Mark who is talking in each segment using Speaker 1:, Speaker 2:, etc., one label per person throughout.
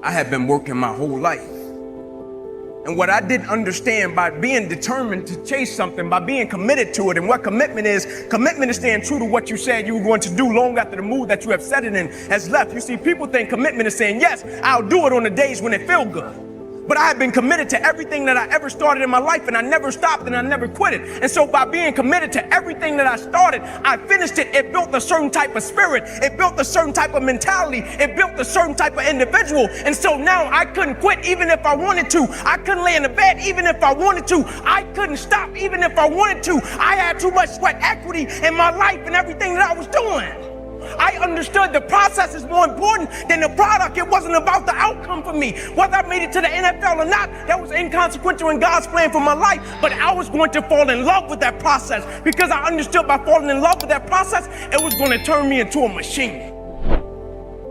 Speaker 1: I had been working my whole life. And what I didn't understand, by being determined to chase something, by being committed to it, and what commitment is staying true to what you said you were going to do long after the mood that you have set it in has left. You see, people think commitment is saying, yes, I'll do it on the days when it feels good. But I have been committed to everything that I ever started in my life, and I never stopped and I never quit it. And so by being committed to everything that I started, I finished it. It built a certain type of spirit. It built a certain type of mentality. It built a certain type of individual. And so now I couldn't quit even if I wanted to. I couldn't lay in the bed even if I wanted to. I couldn't stop even if I wanted to. I had too much sweat equity in my life and everything that I was doing. I understood the process is more important than the product. It wasn't about the outcome for me. Whether I made it to the NFL or not, that was inconsequential in God's plan for my life. But I was going to fall in love with that process because I understood by falling in love with that process, it was going to turn me into a machine.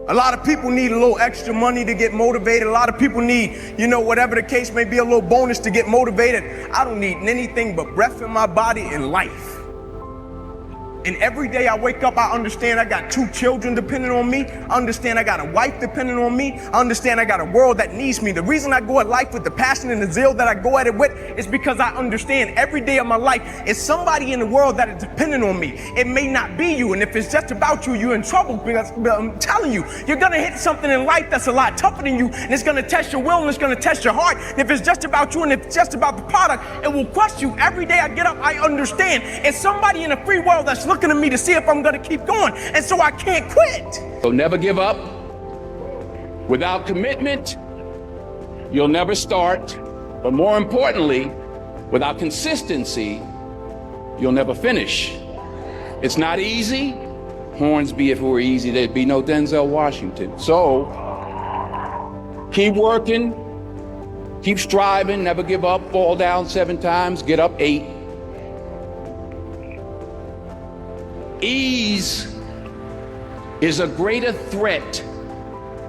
Speaker 1: A lot of people need a little extra money to get motivated. A lot of people need, whatever the case may be, a little bonus to get motivated. I don't need anything but breath in my body and life. And every day I wake up, I understand I got 2 children depending on me. I understand I got a wife depending on me. I understand I got a world that needs me. The reason I go at life with the passion and the zeal that I go at it with is because I understand every day of my life is somebody in the world that is dependent on me. It may not be you, and if it's just about you, you're in trouble, because I'm telling you, you're gonna hit something in life that's a lot tougher than you, and it's gonna test your will and it's gonna test your heart. And if it's just about you and if it's just about the product, it will crush you. Every day I get up, I understand it's somebody in the free world that's looking at me to see if I'm gonna keep going, and so I can't quit.
Speaker 2: So never give up. Without commitment, you'll never start. But more importantly, without consistency, you'll never finish. It's not easy. Hornsby, if it were easy, there'd be no Denzel Washington. So keep working, keep striving, never give up, fall down 7 times, get up 8. Ease is a greater threat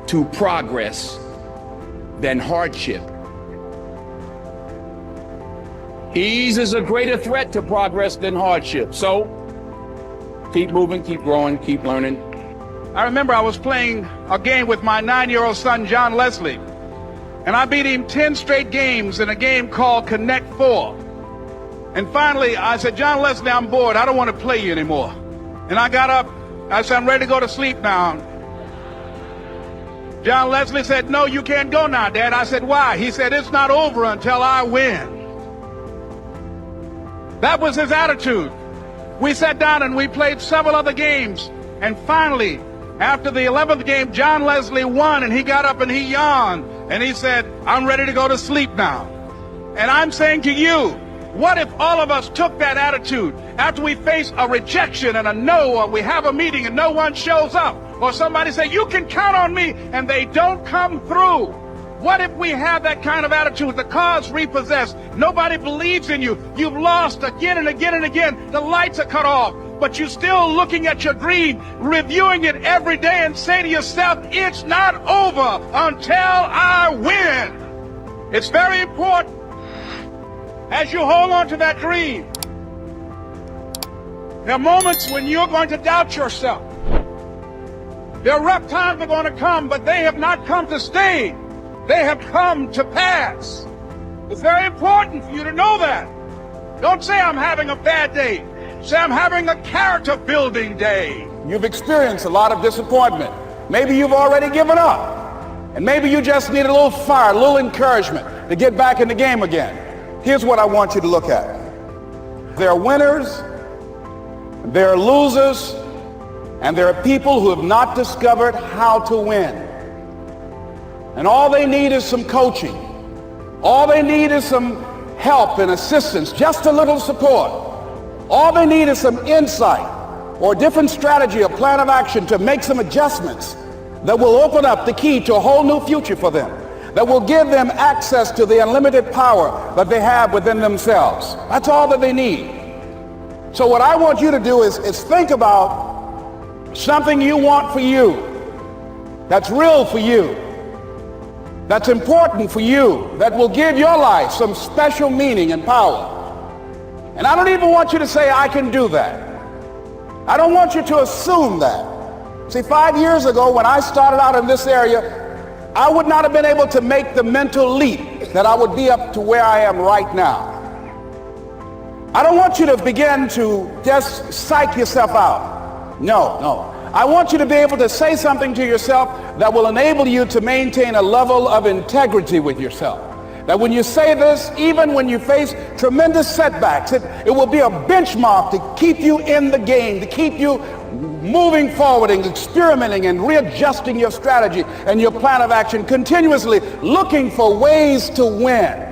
Speaker 2: to progress than hardship. Ease is a greater threat to progress than hardship. So keep moving, keep growing, keep learning.
Speaker 3: I remember I was playing a game with my 9-year-old son, John Leslie, and I beat him 10 straight games in a game called Connect 4. And finally, I said, John Leslie, I'm bored. I don't want to play you anymore. And I got up, I said, I'm ready to go to sleep now. John Leslie said, no, you can't go now, Dad. I said, why? He said, it's not over until I win. That was his attitude. We sat down and we played several other games. And finally, after the 11th game, John Leslie won, and he got up and he yawned. And he said, I'm ready to go to sleep now. And I'm saying to you, what if all of us took that attitude after we face a rejection and a no, or we have a meeting and no one shows up, or somebody say, you can count on me, and they don't come through? What if we have that kind of attitude? The car's repossessed. Nobody believes in you. You've lost again and again and again. The lights are cut off, but you're still looking at your dream, reviewing it every day, and say to yourself, it's not over until I win. It's very important, as you hold on to that dream, there are moments when you're going to doubt yourself. There are rough times that are going to come, but they have not come to stay. They have come to pass. It's very important for you to know that. Don't say I'm having a bad day. Say I'm having a character building day.
Speaker 4: You've experienced a lot of disappointment. Maybe you've already given up. And maybe you just need a little fire, a little encouragement to get back in the game again. Here's what I want you to look at. There are winners, there are losers, and there are people who have not discovered how to win. And all they need is some coaching. All they need is some help and assistance, just a little support. All they need is some insight or a different strategy, a plan of action to make some adjustments that will open up the key to a whole new future for them, that will give them access to the unlimited power that they have within themselves. That's all that they need. So what I want you to do is think about something you want for you, that's real for you, that's important for you, that will give your life some special meaning and power. And I don't even want you to say, I can do that. I don't want you to assume that. See, 5 years ago when I started out in this area, I would not have been able to make the mental leap that I would be up to where I am right now. I don't want you to begin to just psych yourself out. No. I want you to be able to say something to yourself that will enable you to maintain a level of integrity with yourself. That when you say this, even when you face tremendous setbacks, it will be a benchmark to keep you in the game, to keep you moving forward and experimenting and readjusting your strategy and your plan of action, continuously looking for ways to win.